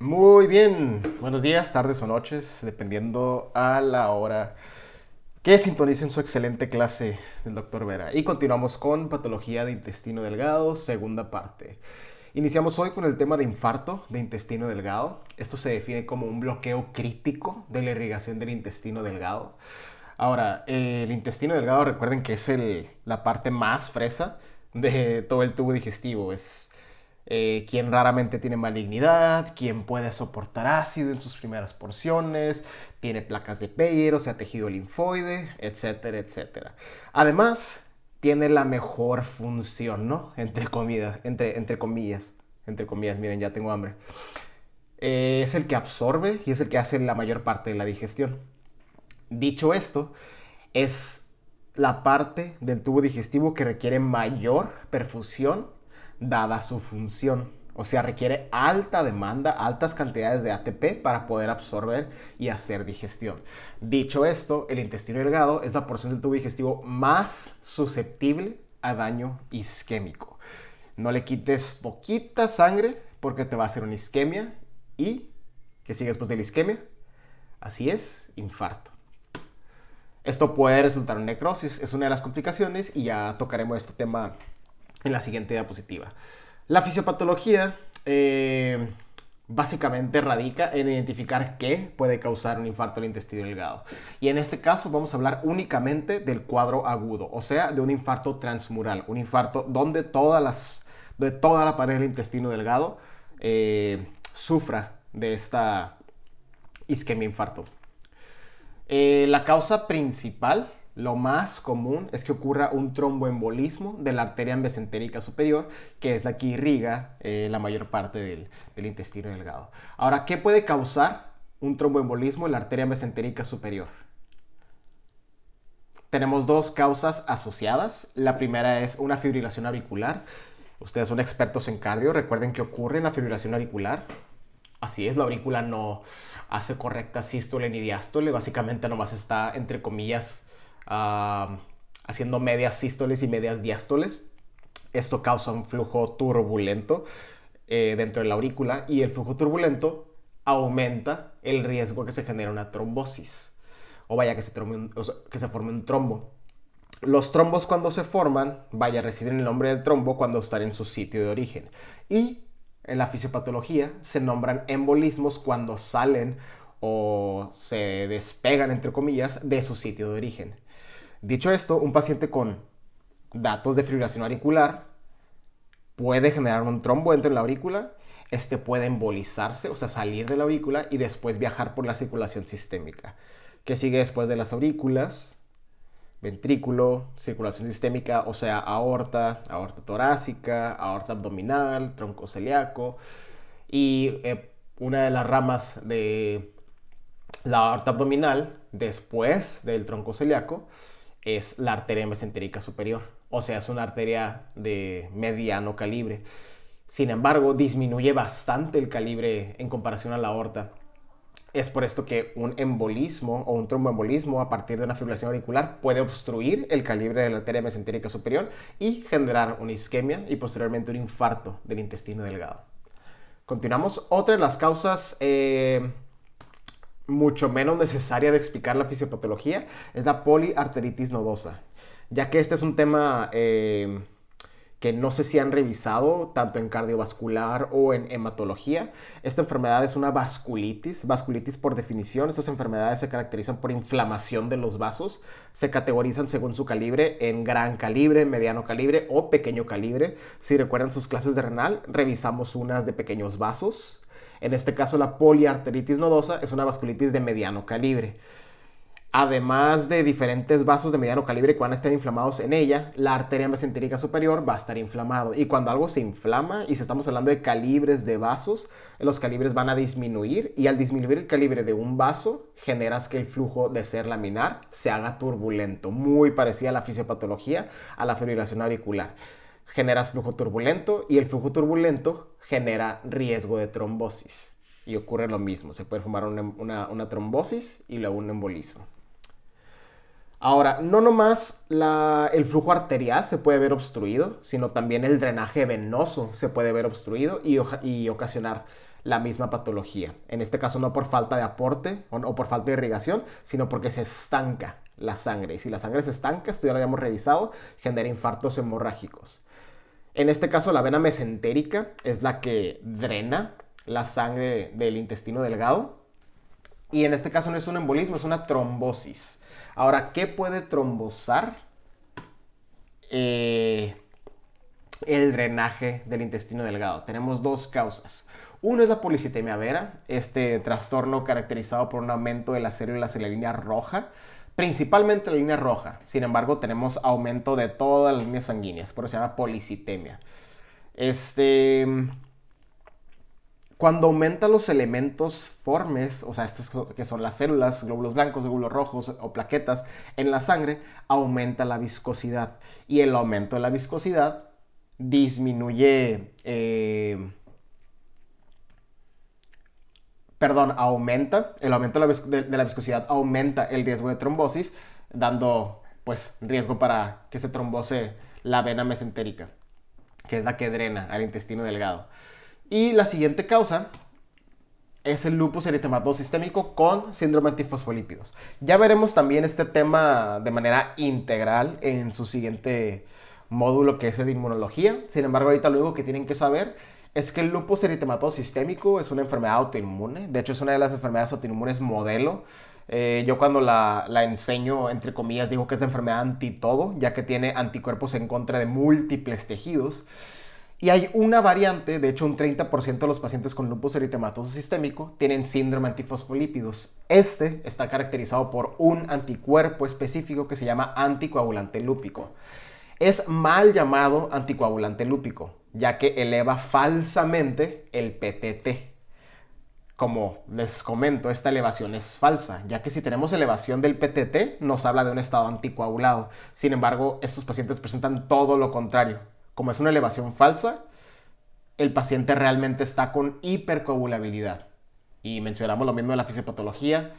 Muy bien, buenos días, tardes o noches, dependiendo a la hora que sintonicen su excelente clase del Dr. Vera. Y continuamos con patología de intestino delgado, segunda parte. Iniciamos hoy con el tema de infarto de intestino delgado. Esto se define como un bloqueo crítico de la irrigación del intestino delgado. Ahora, el intestino delgado, recuerden que es la parte más fresa de todo el tubo digestivo. Es quien raramente tiene malignidad, quien puede soportar ácido en sus primeras porciones, tiene placas de Peyer, o sea, tejido linfoide, etcétera, etcétera. Además, tiene la mejor función, ¿no? Entre comillas, miren, ya tengo hambre. Es el que absorbe y es el que hace la mayor parte de la digestión. Dicho esto, es la parte del tubo digestivo que requiere mayor perfusión dada su función. O sea, requiere alta demanda, altas cantidades de ATP para poder absorber y hacer digestión. Dicho esto, el intestino delgado es la porción del tubo digestivo más susceptible a daño isquémico. No le quites poquita sangre porque te va a hacer una isquemia y, ¿qué sigue después de la isquemia? Así es, infarto. Esto puede resultar en necrosis, es una de las complicaciones y ya tocaremos este tema en la siguiente diapositiva. La fisiopatología básicamente radica en identificar qué puede causar un infarto del intestino delgado. Y en este caso vamos a hablar únicamente del cuadro agudo, o sea, de un infarto transmural, un infarto donde de toda la pared del intestino delgado sufra de esta isquemia infarto. La causa principal, lo más común, es que ocurra un tromboembolismo de la arteria mesentérica superior, que es la que irriga la mayor parte del intestino delgado. Ahora, ¿qué puede causar un tromboembolismo en la arteria mesentérica superior? Tenemos dos causas asociadas. La primera es una fibrilación auricular. Ustedes son expertos en cardio, recuerden que ocurre en la fibrilación auricular. Así es, la aurícula no hace correcta sístole ni diástole, básicamente nomás está, entre comillas, haciendo medias sístoles y medias diástoles. Esto causa un flujo turbulento dentro de la aurícula y el flujo turbulento aumenta el riesgo que se genere una trombosis o vaya que se forme un trombo. Los trombos cuando se forman, vaya, reciben el nombre del trombo cuando están en su sitio de origen. Y en la fisiopatología se nombran embolismos cuando salen o se despegan, entre comillas, de su sitio de origen. Dicho esto, un paciente con datos de fibrilación auricular puede generar un trombo dentro de la aurícula, este puede embolizarse, o sea, salir de la aurícula y después viajar por la circulación sistémica. ¿Qué sigue después de las aurículas? Ventrículo, circulación sistémica, o sea, aorta, aorta torácica, aorta abdominal, tronco celíaco. Y una de las ramas de la aorta abdominal, después del tronco celíaco, es la arteria mesentérica superior. O sea, es una arteria de mediano calibre. Sin embargo, disminuye bastante el calibre en comparación a la aorta. Es por esto que un embolismo o un tromboembolismo a partir de una fibrilación auricular puede obstruir el calibre de la arteria mesentérica superior y generar una isquemia y posteriormente un infarto del intestino delgado. Continuamos. Otra de las causas mucho menos necesaria de explicar la fisiopatología es la poliarteritis nodosa, ya que este es un tema que no sé si han revisado tanto en cardiovascular o en hematología. Esta enfermedad es una vasculitis. Vasculitis por definición, estas enfermedades se caracterizan por inflamación de los vasos. Se categorizan según su calibre en gran calibre, mediano calibre o pequeño calibre. Si recuerdan sus clases de renal, revisamos unas de pequeños vasos. En este caso, la poliarteritis nodosa es una vasculitis de mediano calibre. Además de diferentes vasos de mediano calibre que van a estar inflamados en ella, la arteria mesentérica superior va a estar inflamado. Y cuando algo se inflama, y si estamos hablando de calibres de vasos, los calibres van a disminuir. Y al disminuir el calibre de un vaso, generas que el flujo de ser laminar se haga turbulento. Muy parecida a la fisiopatología, a la fibrilación auricular. Generas flujo turbulento y el flujo turbulento genera riesgo de trombosis. Y ocurre lo mismo, se puede formar una trombosis y luego un embolismo. Ahora, no nomás el flujo arterial se puede ver obstruido, sino también el drenaje venoso se puede ver obstruido y ocasionar la misma patología. En este caso no por falta de aporte o por falta de irrigación, sino porque se estanca la sangre. Y si la sangre se estanca, esto ya lo habíamos revisado, genera infartos hemorrágicos. En este caso la vena mesentérica es la que drena la sangre del intestino delgado. Y en este caso no es un embolismo, es una trombosis. Ahora, ¿qué puede trombosar el drenaje del intestino delgado? Tenemos dos causas. Uno es la policitemia vera, este trastorno caracterizado por un aumento de las células en la línea roja, principalmente la línea roja. Sin embargo, tenemos aumento de todas las líneas sanguíneas, por eso se llama policitemia. Cuando aumentan los elementos formes, o sea, estos que son las células, glóbulos blancos, glóbulos rojos o plaquetas en la sangre, aumenta la viscosidad. Y el aumento de la viscosidad disminuye, aumenta, el aumento de la viscosidad aumenta el riesgo de trombosis, dando, pues, riesgo para que se trombose la vena mesentérica, que es la que drena al intestino delgado. Y la siguiente causa es el lupus eritematoso sistémico con síndrome antifosfolípidos. Ya veremos también este tema de manera integral en su siguiente módulo, que es el de inmunología. Sin embargo, ahorita lo único que tienen que saber es que el lupus eritematoso sistémico es una enfermedad autoinmune. De hecho, es una de las enfermedades autoinmunes modelo. Yo cuando la enseño, entre comillas, digo que es la enfermedad anti-todo, ya que tiene anticuerpos en contra de múltiples tejidos. Y hay una variante, de hecho un 30% de los pacientes con lupus eritematoso sistémico tienen síndrome antifosfolípidos. Este está caracterizado por un anticuerpo específico que se llama anticoagulante lúpico. Es mal llamado anticoagulante lúpico, ya que eleva falsamente el PTT. Como les comento, esta elevación es falsa, ya que si tenemos elevación del PTT nos habla de un estado anticoagulado. Sin embargo, estos pacientes presentan todo lo contrario. Como es una elevación falsa, el paciente realmente está con hipercoagulabilidad. Y mencionamos lo mismo en la fisiopatología.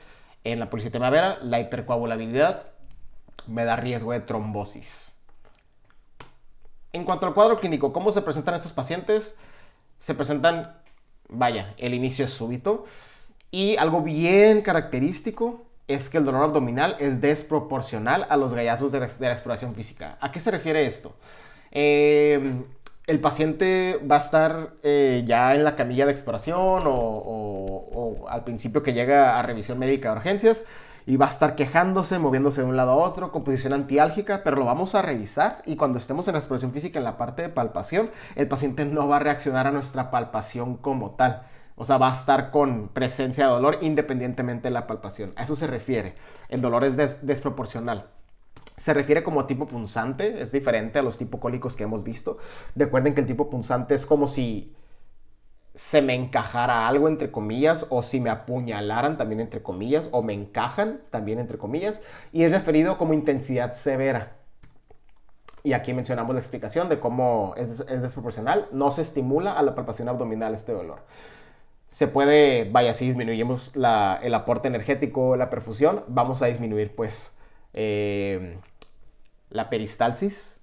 En la policitemia vera, la hipercoagulabilidad me da riesgo de trombosis. En cuanto al cuadro clínico, ¿cómo se presentan estos pacientes? Se presentan, el inicio es súbito. Y algo bien característico es que el dolor abdominal es desproporcional a los gallazos de la exploración física. ¿A qué se refiere esto? El paciente va a estar ya en la camilla de exploración o al principio que llega a revisión médica de urgencias y va a estar quejándose, moviéndose de un lado a otro con posición antiálgica, pero lo vamos a revisar y cuando estemos en la exploración física en la parte de palpación, el paciente no va a reaccionar a nuestra palpación como tal. O sea, va a estar con presencia de dolor independientemente de la palpación. A eso se refiere. El dolor es desproporcional. Se refiere como tipo punzante, es diferente a los tipocólicos que hemos visto. Recuerden que el tipo punzante es como si se me encajara algo, entre comillas, o si me apuñalaran, también entre comillas, o me encajan, también entre comillas, y es referido como intensidad severa. Y aquí mencionamos la explicación de cómo es desproporcional, no se estimula a la palpación abdominal este dolor. Se puede, si disminuimos el aporte energético, la perfusión, vamos a disminuir, pues, la peristalsis.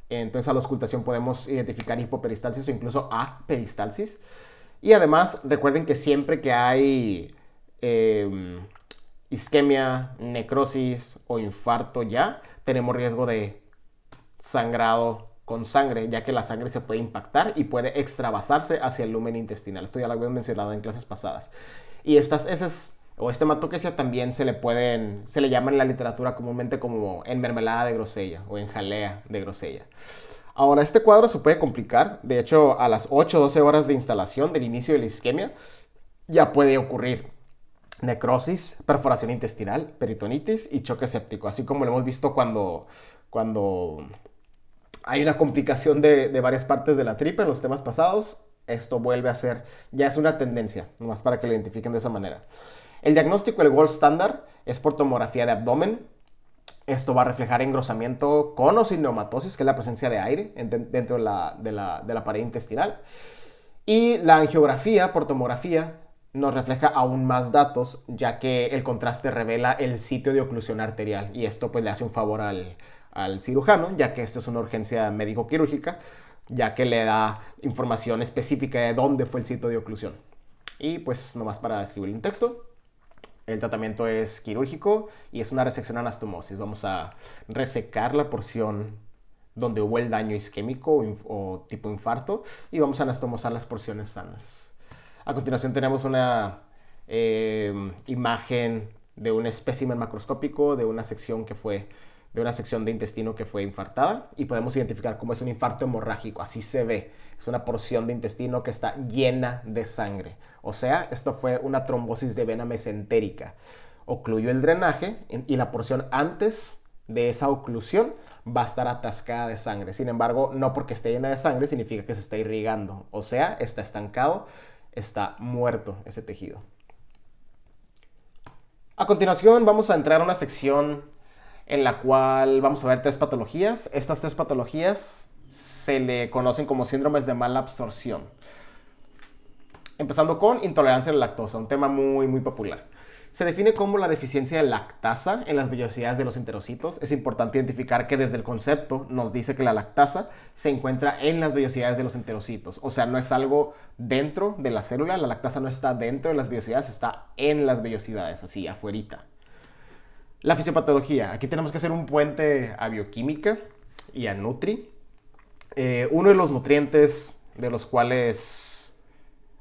Entonces a la auscultación podemos identificar hipoperistalsis o incluso aperistalsis. Y además recuerden que siempre que hay isquemia, necrosis o infarto tenemos riesgo de sangrado con sangre, ya que la sangre se puede impactar y puede extravasarse hacia el lumen intestinal. Esto ya lo habíamos mencionado en clases pasadas. Y estas heces o hematoquesia también se le llama en la literatura comúnmente como en mermelada de grosella o en jalea de grosella. Ahora, este cuadro se puede complicar. De hecho, a las 8 o 12 horas de instalación del inicio de la isquemia, ya puede ocurrir necrosis, perforación intestinal, peritonitis y choque séptico. Así como lo hemos visto cuando hay una complicación de varias partes de la tripa en los temas pasados, esto vuelve a ser, ya es una tendencia, nomás para que lo identifiquen de esa manera. El diagnóstico, el gold standard, es por tomografía de abdomen. Esto va a reflejar engrosamiento con o sin neumatosis, que es la presencia de aire dentro de la pared intestinal. Y la angiografía por tomografía nos refleja aún más datos, ya que el contraste revela el sitio de oclusión arterial y esto pues le hace un favor al cirujano, ya que esto es una urgencia médico-quirúrgica, ya que le da información específica de dónde fue el sitio de oclusión. Y pues nomás para escribir un texto, el tratamiento es quirúrgico y es una resección anastomosis. Vamos a resecar la porción donde hubo el daño isquémico o tipo infarto y vamos a anastomosar las porciones sanas. A continuación tenemos una imagen de un espécimen macroscópico de una sección de intestino que fue infartada y podemos identificar cómo es un infarto hemorrágico, así se ve. Es una porción de intestino que está llena de sangre. O sea, esto fue una trombosis de vena mesentérica. Ocluyó el drenaje y la porción antes de esa oclusión va a estar atascada de sangre. Sin embargo, no porque esté llena de sangre significa que se está irrigando. O sea, está estancado, está muerto ese tejido. A continuación vamos a entrar a una sección en la cual vamos a ver 3 patologías. Estas 3 patologías se le conocen como síndromes de mala absorción. Empezando con intolerancia a la lactosa, un tema muy popular. Se define como la deficiencia de lactasa en las vellosidades de los enterocitos. Es importante identificar que desde el concepto nos dice que la lactasa se encuentra en las vellosidades de los enterocitos. O sea, no es algo dentro de la célula, la lactasa no está dentro de las vellosidades, está en las vellosidades, así, afuerita. La fisiopatología. Aquí tenemos que hacer un puente a bioquímica y a Nutri. Uno de los nutrientes de los cuales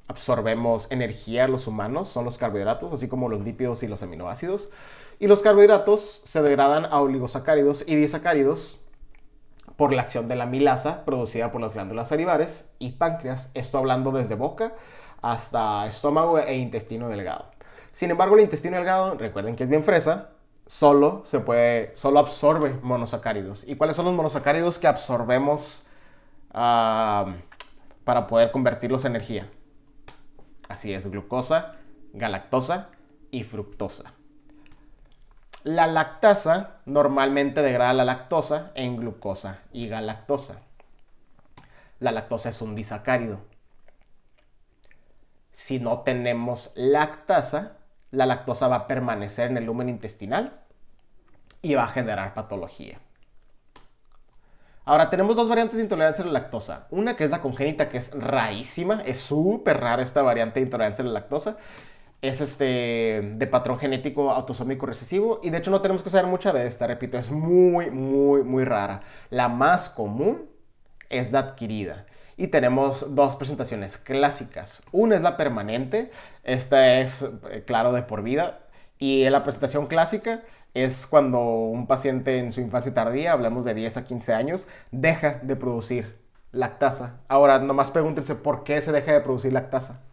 absorbemos energía los humanos son los carbohidratos, así como los lípidos y los aminoácidos. Y los carbohidratos se degradan a oligosacáridos y disacáridos por la acción de la amilasa producida por las glándulas salivares y páncreas. Esto hablando desde boca hasta estómago e intestino delgado. Sin embargo, el intestino delgado, recuerden que es bien fresa, solo absorbe monosacáridos. ¿Y cuáles son los monosacáridos que absorbemos para poder convertirlos en energía? Así es, glucosa, galactosa y fructosa. La lactasa normalmente degrada la lactosa en glucosa y galactosa. La lactosa es un disacárido. Si no tenemos lactasa, la lactosa va a permanecer en el lumen intestinal y va a generar patología. Ahora, tenemos 2 variantes de intolerancia a la lactosa. Una que es la congénita, que es rarísima. Es súper rara esta variante de intolerancia a la lactosa. Es de patrón genético autosómico recesivo. Y de hecho no tenemos que saber mucho de esta. Repito, es muy rara. La más común es la adquirida. Y tenemos 2 presentaciones clásicas. Una es la permanente. Esta es, claro, de por vida. Y en la presentación clásica es cuando un paciente en su infancia tardía, hablamos de 10 a 15 años, deja de producir lactasa. Ahora, nomás pregúntense por qué se deja de producir lactasa.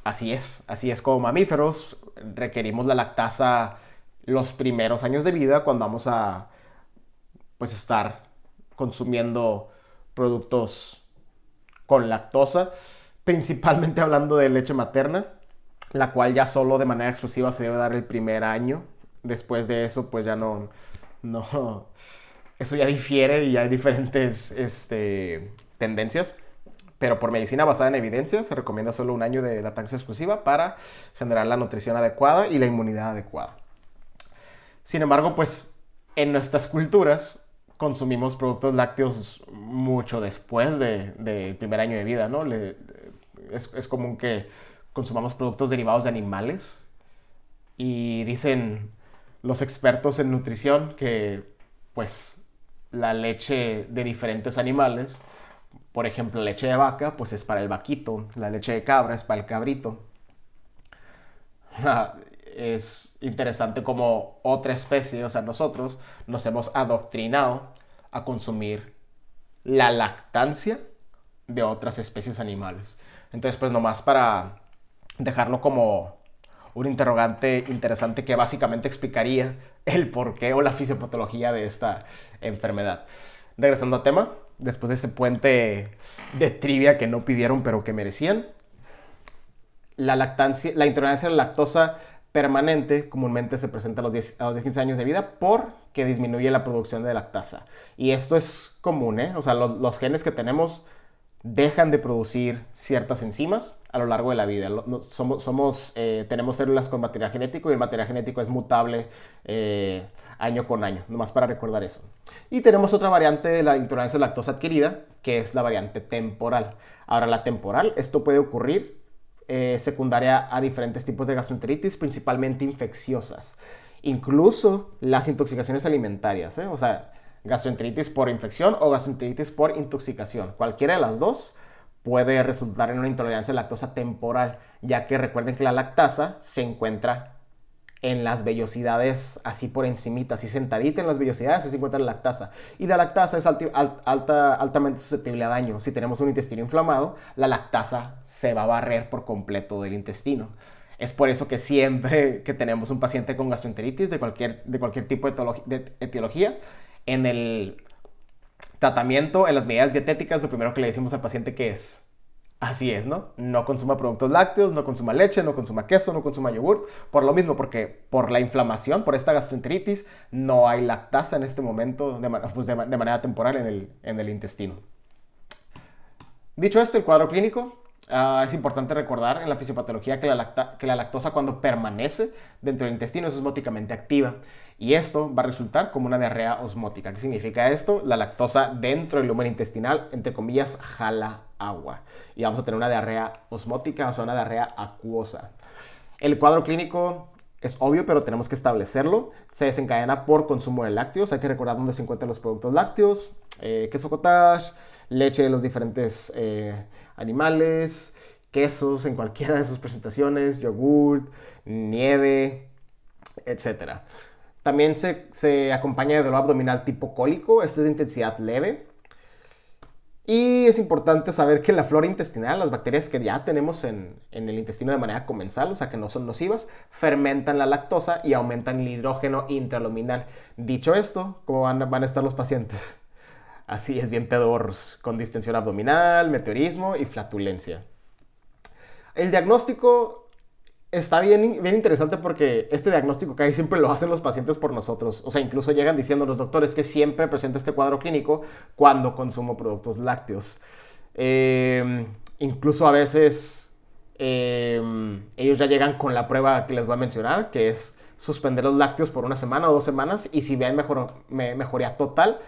Así es, como mamíferos requerimos la lactasa los primeros años de vida cuando vamos a estar consumiendo productos con lactosa, principalmente hablando de leche materna, la cual ya solo de manera exclusiva se debe dar el primer año. Después de eso, pues ya no eso ya difiere y hay diferentes tendencias. Pero por medicina basada en evidencia se recomienda solo un año de lactancia exclusiva para generar la nutrición adecuada y la inmunidad adecuada. Sin embargo, pues en nuestras culturas consumimos productos lácteos mucho después del primer año de vida, ¿no? Es común que consumamos productos derivados de animales y dicen los expertos en nutrición que pues la leche de diferentes animales, por ejemplo la leche de vaca, pues es para el vaquito, la leche de cabra es para el cabrito. Es interesante como otra especie, o sea, nosotros nos hemos adoctrinado a consumir la lactancia de otras especies animales. Entonces, pues nomás para dejarlo como un interrogante interesante que básicamente explicaría el porqué o la fisiopatología de esta enfermedad. Regresando al tema, después de ese puente de trivia que no pidieron pero que merecían, la intolerancia a la lactosa permanente comúnmente se presenta a los 15 años de vida porque disminuye la producción de lactasa. Y esto es común, ¿eh? O sea, los genes que tenemos dejan de producir ciertas enzimas a lo largo de la vida. Tenemos células con material genético y el material genético es mutable año con año, nomás para recordar eso. Y tenemos otra variante de la intolerancia a la lactosa adquirida, que es la variante temporal. Ahora, la temporal, esto puede ocurrir secundaria a diferentes tipos de gastroenteritis, principalmente infecciosas. Incluso las intoxicaciones alimentarias, o sea, gastroenteritis por infección o gastroenteritis por intoxicación. Cualquiera de las dos puede resultar en una intolerancia a la lactosa temporal, ya que recuerden que la lactasa se encuentra en las vellosidades, así por encimita, así sentadita en las vellosidades, así se encuentra la lactasa. Y la lactasa es altamente susceptible a daño. Si tenemos un intestino inflamado, la lactasa se va a barrer por completo del intestino. Es por eso que siempre que tenemos un paciente con gastroenteritis de cualquier tipo de etiología, en el tratamiento, en las medidas dietéticas, lo primero que le decimos al paciente que es, así es, ¿no? No consuma productos lácteos, no consuma leche, no consuma queso, no consuma yogur. Por lo mismo, porque por la inflamación, por esta gastroenteritis, no hay lactasa en este momento de manera temporal en el intestino. Dicho esto, el cuadro clínico, es importante recordar en la fisiopatología que la lactosa cuando permanece dentro del intestino es osmóticamente activa. Y esto va a resultar como una diarrea osmótica. ¿Qué significa esto? La lactosa dentro del lumen intestinal, entre comillas, jala agua. Y vamos a tener una diarrea osmótica, o sea, una diarrea acuosa. El cuadro clínico es obvio, pero tenemos que establecerlo. Se desencadena por consumo de lácteos. Hay que recordar dónde se encuentran los productos lácteos. Queso cottage, leche de los diferentes animales, quesos en cualquiera de sus presentaciones, yogurt, nieve, etc. También se acompaña de dolor abdominal tipo cólico. Este es de intensidad leve. Y es importante saber que la flora intestinal, las bacterias que ya tenemos en el intestino de manera comensal, o sea que no son nocivas, fermentan la lactosa y aumentan el hidrógeno intraluminal. Dicho esto, ¿cómo van a estar los pacientes? Así es, bien pedorros, con distensión abdominal, meteorismo y flatulencia. El diagnóstico está bien interesante porque este diagnóstico casi siempre lo hacen los pacientes por nosotros. O sea, incluso llegan diciendo los doctores que siempre presento este cuadro clínico cuando consumo productos lácteos. Incluso a veces ellos ya llegan con la prueba que les voy a mencionar, que es suspender los lácteos por 1 semana o 2 semanas y si ven mejoría total,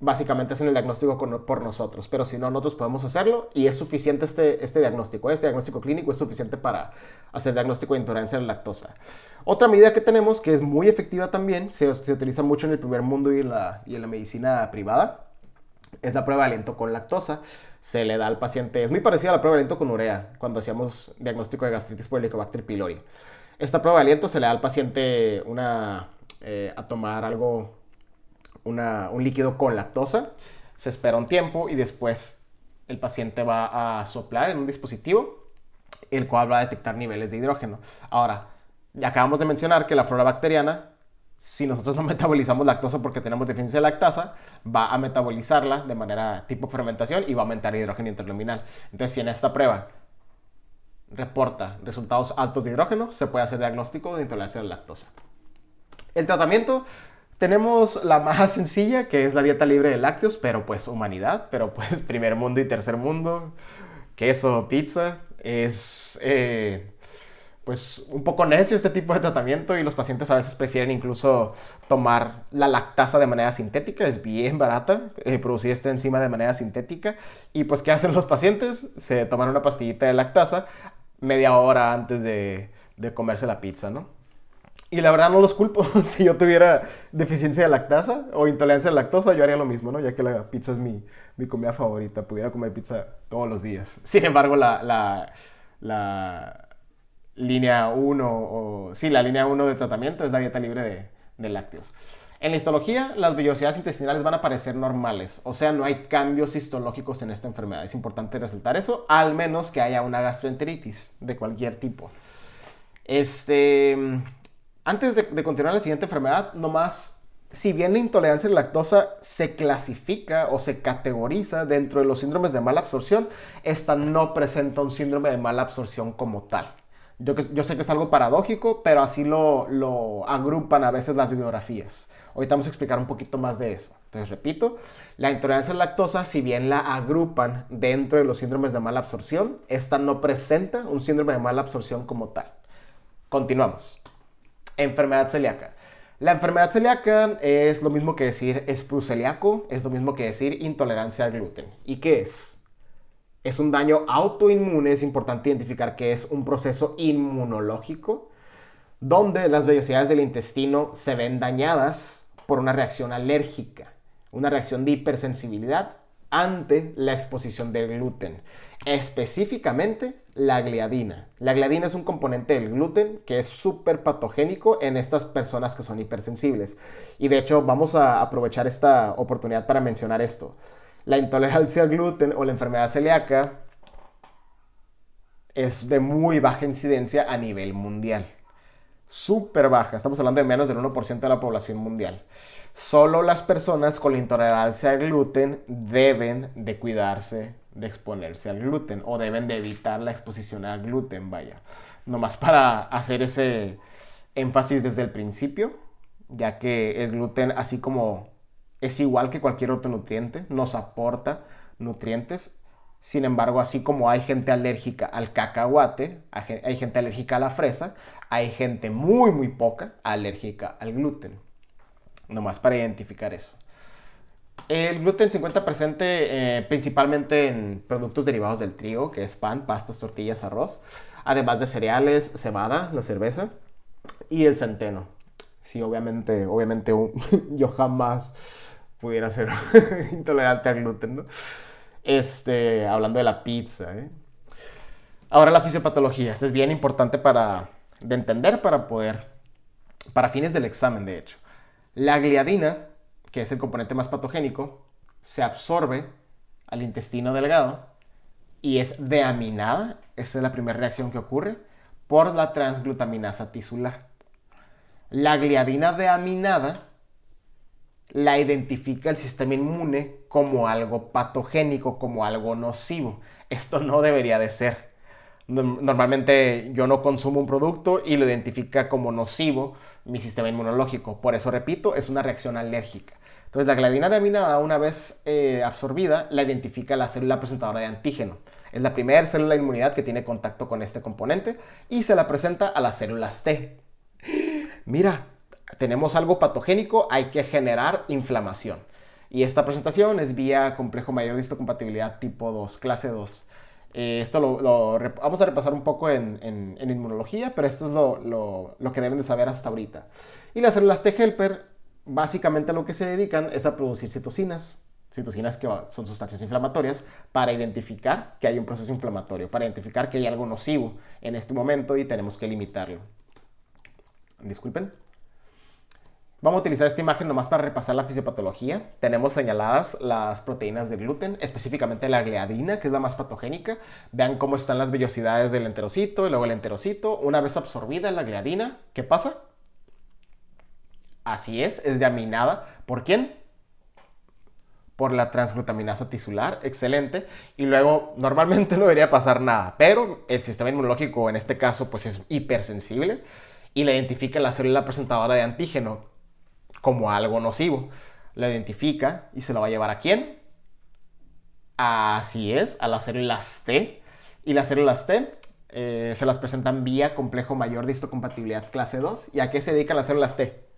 básicamente hacen el diagnóstico por nosotros, pero si no, nosotros podemos hacerlo y es suficiente este diagnóstico. Este diagnóstico clínico es suficiente para hacer diagnóstico de intolerancia a la lactosa. Otra medida que tenemos, que es muy efectiva también, se utiliza mucho en el primer mundo y en la medicina privada, es la prueba de aliento con lactosa. Se le da al paciente, es muy parecida a la prueba de aliento con urea, cuando hacíamos diagnóstico de gastritis por Helicobacter pylori. Esta prueba de aliento se le da al paciente a tomar algo, un líquido con lactosa, se espera un tiempo y después el paciente va a soplar en un dispositivo el cual va a detectar niveles de hidrógeno. Ahora, ya acabamos de mencionar que la flora bacteriana, si nosotros no metabolizamos lactosa porque tenemos deficiencia de lactasa, va a metabolizarla de manera tipo fermentación y va a aumentar el hidrógeno intraluminal. Entonces, si en esta prueba reporta resultados altos de hidrógeno, se puede hacer diagnóstico de intolerancia a la lactosa. El tratamiento, tenemos la más sencilla, que es la dieta libre de lácteos, pero pues humanidad, pero pues primer mundo y tercer mundo, queso, pizza, es pues un poco necio este tipo de tratamiento y los pacientes a veces prefieren incluso tomar la lactasa de manera sintética. Es bien barata producir esta enzima de manera sintética y pues ¿qué hacen los pacientes? Se toman una pastillita de lactasa media hora antes de comerse la pizza, ¿no? Y la verdad no los culpo. Si yo tuviera deficiencia de lactasa o intolerancia a la lactosa, yo haría lo mismo, ¿no? Ya que la pizza es mi comida favorita. Pudiera comer pizza todos los días. Sin embargo, la línea 1 la línea 1 de tratamiento es la dieta libre de lácteos. En la histología, las vellosidades intestinales van a parecer normales. O sea, no hay cambios histológicos en esta enfermedad. Es importante resaltar eso, al menos que haya una gastroenteritis de cualquier tipo. Antes de continuar la siguiente enfermedad, nomás, si bien la intolerancia a la lactosa se clasifica o se categoriza dentro de los síndromes de mala absorción, esta no presenta un síndrome de mala absorción como tal. Yo sé que es algo paradójico, pero así lo agrupan a veces las bibliografías. Ahorita vamos a explicar un poquito más de eso. Entonces, repito, la intolerancia a la lactosa, si bien la agrupan dentro de los síndromes de mala absorción, esta no presenta un síndrome de mala absorción como tal. Continuamos. Enfermedad celíaca. La enfermedad celíaca es lo mismo que decir espru celíaco, es lo mismo que decir intolerancia al gluten. ¿Y qué es? Es un daño autoinmune, es importante identificar que es un proceso inmunológico donde las vellosidades del intestino se ven dañadas por una reacción alérgica, una reacción de hipersensibilidad ante la exposición del gluten, específicamente la gliadina. La gliadina es un componente del gluten que es súper patogénico en estas personas que son hipersensibles. Y de hecho vamos a aprovechar esta oportunidad para mencionar esto. La intolerancia al gluten o la enfermedad celíaca es de muy baja incidencia a nivel mundial. Súper baja, estamos hablando de menos del 1% de la población mundial. Solo las personas con la intolerancia al gluten deben de cuidarse de exponerse al gluten o deben de evitar la exposición al gluten, vaya. Nomás para hacer ese énfasis desde el principio, ya que el gluten, así como es igual que cualquier otro nutriente, nos aporta nutrientes. Sin embargo, así como hay gente alérgica al cacahuate, hay gente alérgica a la fresa, hay gente muy, muy poca alérgica al gluten. Nomás para identificar eso. El gluten se encuentra presente principalmente en productos derivados del trigo, que es pan, pastas, tortillas, arroz, además de cereales, cebada, la cerveza y el centeno. Sí, obviamente yo jamás pudiera ser intolerante al gluten, ¿no? Hablando de la pizza, ¿eh? Ahora la fisiopatología. Esto es bien importante de entender para fines del examen, de hecho. La gliadina, que es el componente más patogénico, se absorbe al intestino delgado y es deaminada, esa es la primera reacción que ocurre, por la transglutaminasa tisular. La gliadina deaminada la identifica el sistema inmune como algo patogénico, como algo nocivo. Esto no debería de ser. Normalmente yo no consumo un producto y lo identifica como nocivo mi sistema inmunológico. Por eso, repito, es una reacción alérgica. Entonces, la gliadina deaminada, una vez absorbida, la identifica la célula presentadora de antígeno. Es la primera célula de inmunidad que tiene contacto con este componente y se la presenta a las células T. Mira, tenemos algo patogénico, hay que generar inflamación. Y esta presentación es vía complejo mayor de histocompatibilidad tipo 2, clase 2. Esto vamos a repasar un poco en inmunología, pero esto es lo que deben de saber hasta ahorita. Y las células T helper, básicamente lo que se dedican es a producir citocinas que son sustancias inflamatorias, para identificar que hay un proceso inflamatorio, para identificar que hay algo nocivo en este momento y tenemos que limitarlo. Disculpen. Vamos a utilizar esta imagen nomás para repasar la fisiopatología. Tenemos señaladas las proteínas de gluten, específicamente la gliadina, que es la más patogénica. Vean cómo están las vellosidades del enterocito y luego el enterocito. Una vez absorbida la gliadina, ¿qué pasa? Así es deaminada. ¿Por quién? Por la transglutaminasa tisular, excelente. Y luego, normalmente no debería pasar nada, pero el sistema inmunológico en este caso pues es hipersensible y le identifica la célula presentadora de antígeno como algo nocivo. La identifica y se la va a llevar ¿a quién? Así es, a las células T. Y las células T se las presentan vía complejo mayor de histocompatibilidad clase 2. ¿Y a qué se dedican las células T?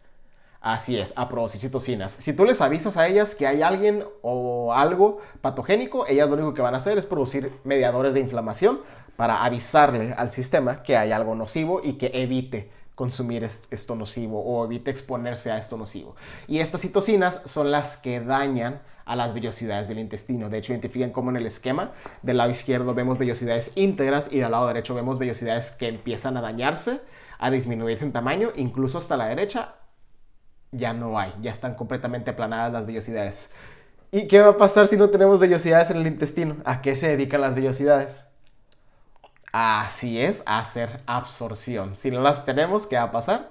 Así es, a producir citocinas. Si tú les avisas a ellas que hay alguien o algo patogénico, ellas lo único que van a hacer es producir mediadores de inflamación para avisarle al sistema que hay algo nocivo y que evite consumir esto nocivo o evite exponerse a esto nocivo. Y estas citocinas son las que dañan a las vellosidades del intestino. De hecho, identifican como en el esquema del lado izquierdo vemos vellosidades íntegras y del lado derecho vemos vellosidades que empiezan a dañarse, a disminuirse en tamaño, incluso hasta la derecha ya no hay, ya están completamente aplanadas las vellosidades. ¿Y qué va a pasar si no tenemos vellosidades en el intestino? ¿A qué se dedican las vellosidades? Así es, a hacer absorción. Si no las tenemos, ¿qué va a pasar?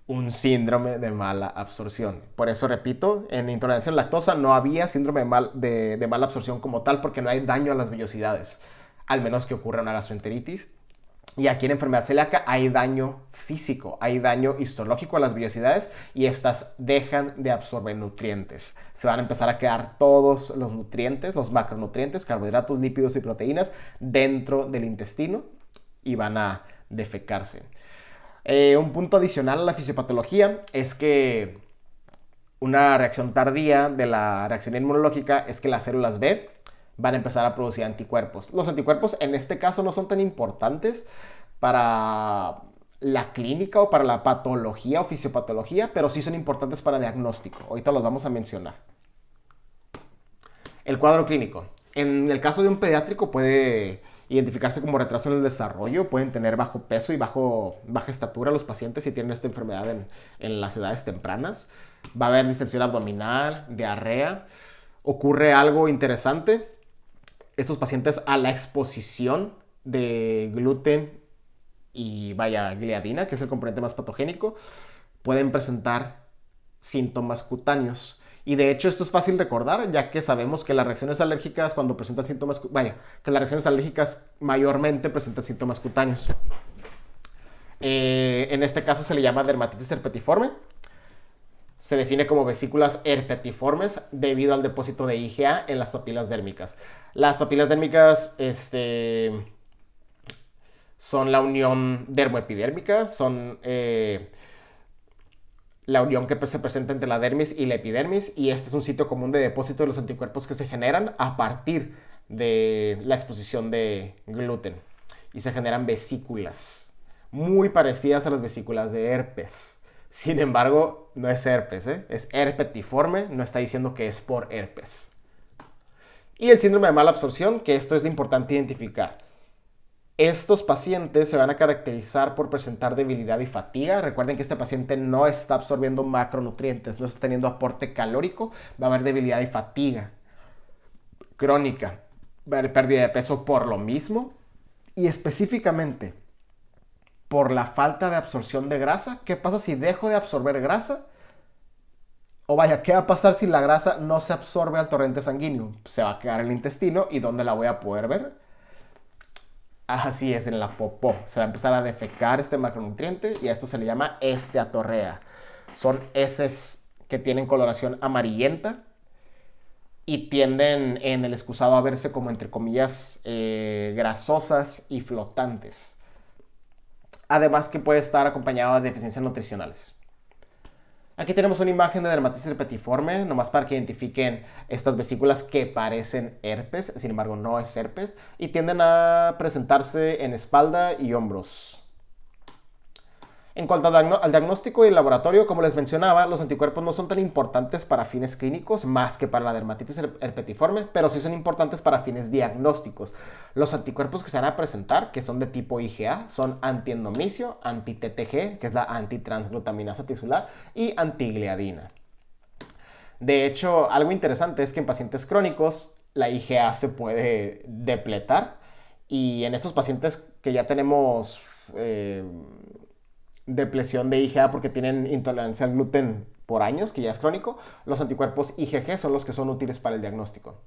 Un síndrome de mala absorción. Por eso, repito, en intolerancia a la lactosa no había síndrome de mala absorción como tal porque no hay daño a las vellosidades, al menos que ocurra una gastroenteritis Y aquí en enfermedad celíaca hay daño físico, hay daño histológico a las vellosidades y estas dejan de absorber nutrientes. Se van a empezar a quedar todos los nutrientes, los macronutrientes, carbohidratos, lípidos y proteínas dentro del intestino y van a defecarse. Un punto adicional a la fisiopatología es que una reacción tardía de la reacción inmunológica es que las células B van a empezar a producir anticuerpos. Los anticuerpos en este caso no son tan importantes para la clínica o para la patología o fisiopatología, pero sí son importantes para diagnóstico. Ahorita los vamos a mencionar. El cuadro clínico. En el caso de un pediátrico puede identificarse como retraso en el desarrollo, pueden tener bajo peso y baja estatura los pacientes si tienen esta enfermedad en las edades tempranas. Va a haber distensión abdominal, diarrea. Ocurre algo interesante. Estos pacientes a la exposición de gluten y gliadina, que es el componente más patogénico, pueden presentar síntomas cutáneos. Y de hecho esto es fácil recordar, ya que sabemos que las reacciones alérgicas cuando presentan síntomas, que las reacciones alérgicas mayormente presentan síntomas cutáneos. En este caso se le llama dermatitis herpetiforme. Se define como vesículas herpetiformes debido al depósito de IgA en las papilas dérmicas. Las papilas dérmicas son la unión dermoepidérmica, son la unión que se presenta entre la dermis y la epidermis, y este es un sitio común de depósito de los anticuerpos que se generan a partir de la exposición de gluten. Y se generan vesículas muy parecidas a las vesículas de herpes. Sin embargo, no es herpes, es herpetiforme, no está diciendo que es por herpes. Y el síndrome de mala absorción, que esto es lo importante identificar. Estos pacientes se van a caracterizar por presentar debilidad y fatiga. Recuerden que este paciente no está absorbiendo macronutrientes, no está teniendo aporte calórico, va a haber debilidad y fatiga crónica, va a haber pérdida de peso por lo mismo y específicamente por la falta de absorción de grasa. ¿Qué pasa si dejo de absorber grasa? ¿Qué va a pasar si la grasa no se absorbe al torrente sanguíneo? Se va a quedar en el intestino. ¿Y dónde la voy a poder ver? Así es, en la popó. Se va a empezar a defecar este macronutriente y a esto se le llama esteatorrea. Son heces que tienen coloración amarillenta y tienden en el excusado a verse como, entre comillas, grasosas y flotantes. Además que puede estar acompañado de deficiencias nutricionales. Aquí tenemos una imagen de dermatitis herpetiforme, nomás para que identifiquen estas vesículas que parecen herpes, sin embargo no es herpes, y tienden a presentarse en espalda y hombros. En cuanto al diagnóstico y el laboratorio, como les mencionaba, los anticuerpos no son tan importantes para fines clínicos más que para la dermatitis herpetiforme, pero sí son importantes para fines diagnósticos. Los anticuerpos que se van a presentar, que son de tipo IgA, son antiendomicio, anti-TTG, que es la antitransglutaminasa tisular, y antigliadina. De hecho, algo interesante es que en pacientes crónicos la IgA se puede depletar y en estos pacientes que ya tenemos depresión de IgA porque tienen intolerancia al gluten por años, que ya es crónico, los anticuerpos IgG son los que son útiles para el diagnóstico.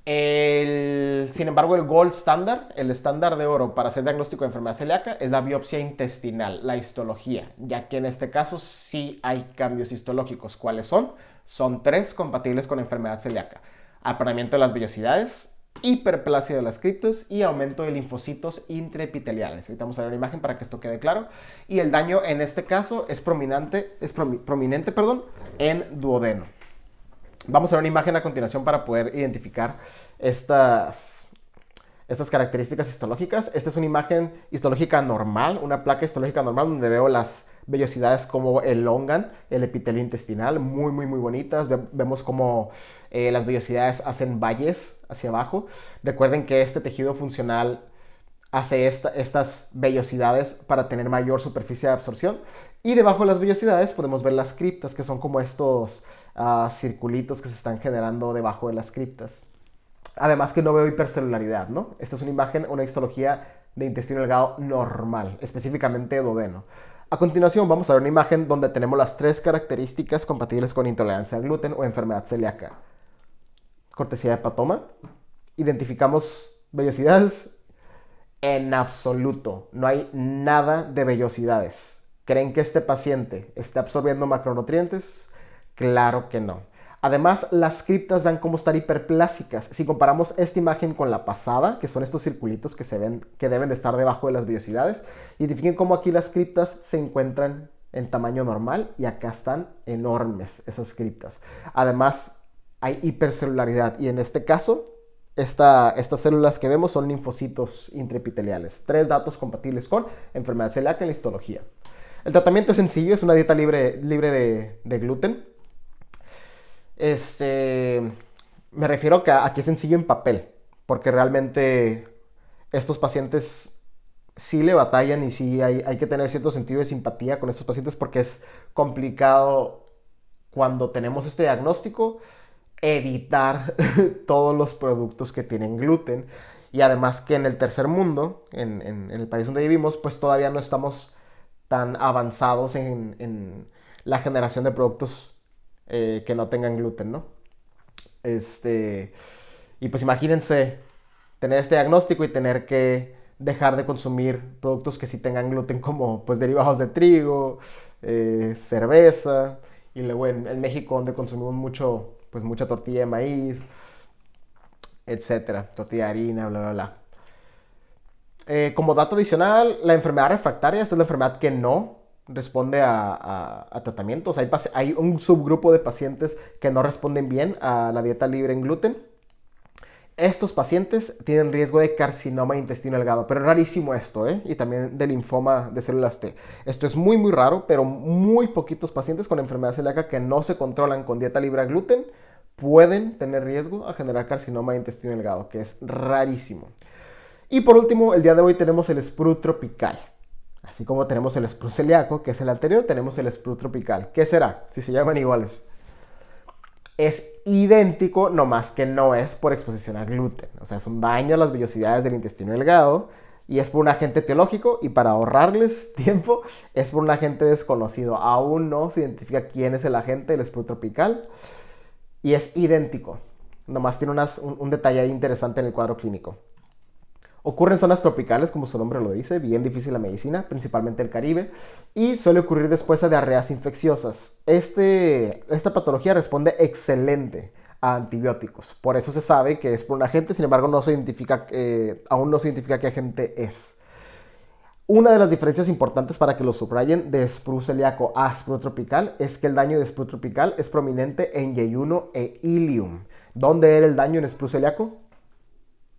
Sin embargo, el gold standard, el estándar de oro para hacer diagnóstico de enfermedad celíaca es la biopsia intestinal, la histología, ya que en este caso sí hay cambios histológicos. ¿Cuáles son? Son 3 compatibles con enfermedad celíaca: aplanamiento de las vellosidades, hiperplasia de las criptas y aumento de linfocitos intraepiteliales. Ahorita vamos a ver una imagen para que esto quede claro. Y el daño en este caso es prominente en duodeno. Vamos a ver una imagen a continuación para poder identificar estas características histológicas. Esta es una imagen histológica normal, una placa histológica normal donde veo las vellosidades como elongan el epitelio intestinal, muy, muy, muy bonitas. Vemos como las vellosidades hacen valles hacia abajo. Recuerden que este tejido funcional hace estas vellosidades para tener mayor superficie de absorción. Y debajo de las vellosidades podemos ver las criptas, que son como estos circulitos que se están generando debajo de las criptas. Además que no veo hipercelularidad, ¿no? Esta es una imagen, una histología de intestino delgado normal, específicamente duodeno. A continuación vamos a ver una imagen donde tenemos las 3 características compatibles con intolerancia al gluten o enfermedad celíaca. Cortesía de hepatoma. Identificamos vellosidades En absoluto, no hay nada de vellosidades. ¿Creen que este paciente esté absorbiendo macronutrientes? Claro que no. Además, las criptas van como estar hiperplásicas. Si comparamos esta imagen con la pasada, que son estos circulitos que se ven, que deben de estar debajo de las vellosidades, identifiquen cómo aquí las criptas se encuentran en tamaño normal y acá están enormes esas criptas. Además, hay hipercelularidad y en este caso estas células que vemos son linfocitos intraepiteliales. 3 datos compatibles con enfermedad celíaca en la histología. El tratamiento es sencillo, es una dieta libre de gluten. Me refiero a que es sencillo en papel, porque realmente estos pacientes sí le batallan y sí hay que tener cierto sentido de simpatía con estos pacientes porque es complicado cuando tenemos este diagnóstico evitar todos los productos que tienen gluten. Y además que en el tercer mundo, en el país donde vivimos, pues todavía no estamos tan avanzados en la generación de productos que no tengan gluten, ¿no? Y pues imagínense tener este diagnóstico y tener que dejar de consumir productos que sí tengan gluten como pues derivados de trigo, cerveza, y luego en México donde consumimos mucho, pues mucha tortilla de maíz, etcétera, tortilla de harina, bla, bla, bla. Como dato adicional, la enfermedad refractaria, esta es la enfermedad que no responde a tratamientos. Hay un subgrupo de pacientes que no responden bien a la dieta libre en gluten. Estos pacientes tienen riesgo de carcinoma de intestino delgado, pero es rarísimo esto, ¿eh? Y también de linfoma de células T. Esto es muy, muy raro, pero muy poquitos pacientes con enfermedad celíaca que no se controlan con dieta libre a gluten pueden tener riesgo a generar carcinoma de intestino delgado, que es rarísimo. Y por último, el día de hoy tenemos el sprut tropical. Así como tenemos el sprut celíaco, que es el anterior, tenemos el sprut tropical. ¿Qué será? Si se llaman iguales. Es idéntico, nomás que no es por exposición al gluten. O sea, es un daño a las vellosidades del intestino delgado y es por un agente etiológico y para ahorrarles tiempo es por un agente desconocido. Aún no se identifica quién es el agente del sprut tropical y es idéntico. Nomás tiene un detalle interesante en el cuadro clínico. Ocurre en zonas tropicales, como su nombre lo dice, bien difícil la medicina, principalmente el Caribe, y suele ocurrir después a diarreas infecciosas. Esta patología responde excelente a antibióticos, por eso se sabe que es por un agente, sin embargo aún no se identifica qué agente es. Una de las diferencias importantes para que lo subrayen de sprut celíaco a sprut tropical es que el daño de sprut tropical es prominente en yeyuno e ilium. ¿Dónde era el daño en sprut celíaco?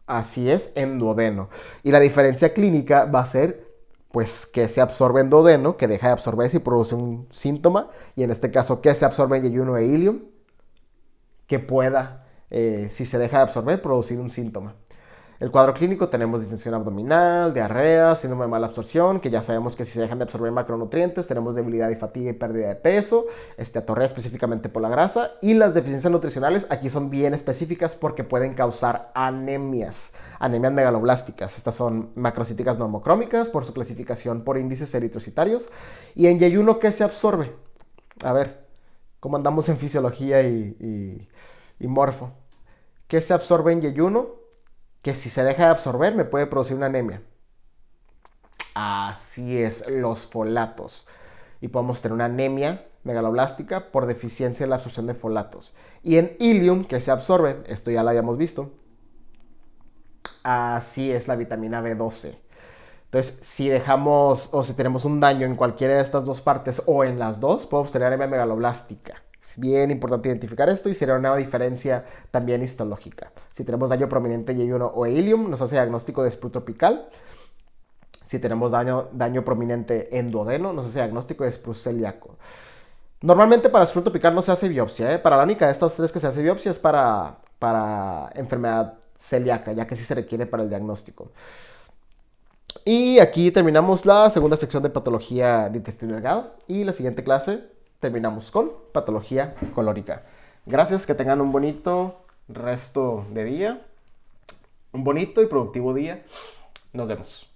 Así es, en duodeno. Y la diferencia clínica va a ser, pues, que se absorbe en duodeno, que deja de absorberse y produce un síntoma. Y en este caso, que se absorbe en yeyuno e ilium, que pueda, si se deja de absorber, producir un síntoma. El cuadro clínico tenemos distensión abdominal, diarrea, síndrome de mala absorción, que ya sabemos que si se dejan de absorber macronutrientes, tenemos debilidad y fatiga y pérdida de peso, atorrea específicamente por la grasa, y las deficiencias nutricionales aquí son bien específicas porque pueden causar anemias megaloblásticas. Estas son macrocíticas normocrómicas por su clasificación por índices eritrocitarios. Y en yeyuno, ¿qué se absorbe? A ver, ¿cómo andamos en fisiología y morfo? ¿Qué se absorbe en yeyuno? Que si se deja de absorber me puede producir una anemia. Así es, los folatos. Y podemos tener una anemia megaloblástica por deficiencia en la absorción de folatos. Y en ilium, que se absorbe, esto ya lo habíamos visto, así es la vitamina B12. Entonces, si dejamos o si tenemos un daño en cualquiera de estas dos partes o en las dos, podemos tener anemia megaloblástica. Es bien importante identificar esto y sería una diferencia también histológica. Si tenemos daño prominente en yeyuno o ilium, nos hace diagnóstico de sprut tropical. Si tenemos daño prominente en duodeno, nos hace diagnóstico de sprut celíaco. Normalmente para sprut tropical no se hace biopsia, ¿eh? Para la única de estas tres que se hace biopsia es para enfermedad celíaca, ya que sí se requiere para el diagnóstico. Y aquí terminamos la segunda sección de patología de intestino delgado y la siguiente clase terminamos con patología colórica. Gracias, que tengan un bonito resto de día, un bonito y productivo día. Nos vemos.